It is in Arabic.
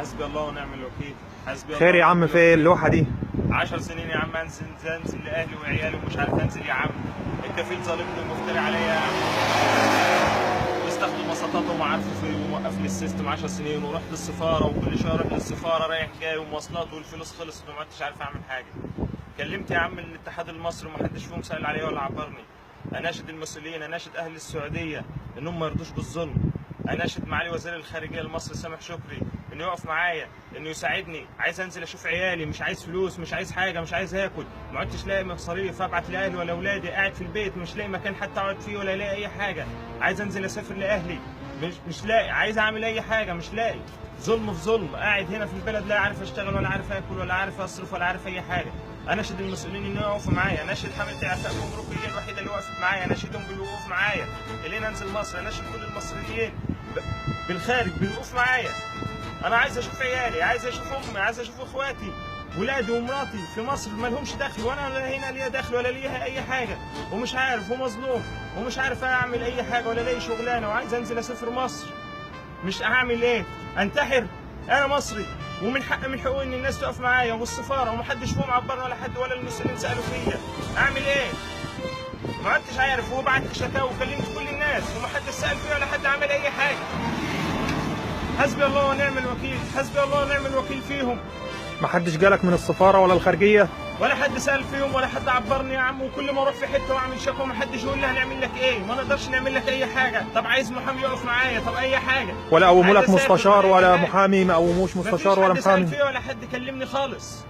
حسبي الله ونعم الوكيل. حسبي خير الله يا عم، ونعم في الوكيل. اللوحة دي 10 سنين يا عم انزل لاهلي وعيالي ومش عارف انزل يا عم. الكفيل ظالمني ومفتري عليا يا عم. واستخدم وسطاته وما عارفه فين ووقف لي السيستم 10 سنين، ورحت السفاره وكل شويه اروح للسفاره رايح جاي ومواصلات والفلوس خلصت وما عدتش عارف اعمل حاجه. كلمت يا عم الاتحاد المصري ومحدش فيهم سأل عليا ولا عبرني. اناشد المسؤولين، اناشد اهل السعوديه انهم ما يرضوش بالظلم. اناشد معالي وزير الخارجيه المصري سامح شكري انه يقف معايا، انه يساعدني. عايز انزل اشوف عيالي، مش عايز فلوس، مش عايز حاجه، مش عايز اكل. ما عدتش لاقي مصاريف ابعت لاهلي ولا اولادي، قاعد في البيت مش لاقي مكان حتى اقعد فيه ولا لاقي اي حاجه. عايز انزل اسافر لاهلي، مش لاقي. عايز اعمل اي حاجه مش لاقي. ظلم في ظلم. قاعد هنا في البلد لا عارف اشتغل ولا عارف اكل ولا عارف اصرف ولا عارف اي حاجه. اناشد المسؤولين انه يقفوا معايا، اناشد حمله اعفاء الجمرك هي الوحيده اللي وقفت معايا، اناشدهم بالوقوف معايا الين انزل مصر. اناشد كل المصريين بالخارج بالوقوف معايا. انا عايز اشوف عيالي، عايز اشوف امي، عايز اشوف اخواتي، ولادي ومراتي في مصر ما لهمش دخل، وانا لا هنا ليا دخل ولا ليها اي حاجه، ومش عارف ومظلوم ومش عارف اعمل اي حاجه ولا لاقي شغلانه، وعايز انزل اسافر مصر. مش هعمل ايه؟ انتحر؟ انا مصري ومن حقوقي ان الناس تقف معايا والسفاره ومحدش فيهم عبرني ولا حد ولا المسؤولين سالوا فيا. اعمل ايه؟ ما عدتش عارف، وبعت شكاوى وكلمت كل الناس ومحدش سال فيا ولا حد عمل اي حاجه. حسبي الله ونعم الوكيل، حسبي الله ونعم الوكيل فيهم. محدش جالك من السفارة ولا الخارجية؟ ولا حد سال فيهم ولا حد عبرني يا عم، وكل ما اروح في حته واعمل شكوى محدش يقول لي هنعمل لك ايه، ما نقدرش نعمل لك اي حاجه. طب عايز محامي يقف معايا، طب اي حاجه. ولا قوموا لك عايز أسافر مستشار ولا حاجة. محامي؟ ما قوموش مستشار ولا مفيش حد سال محامي؟ فيا ولا حد كلمني خالص.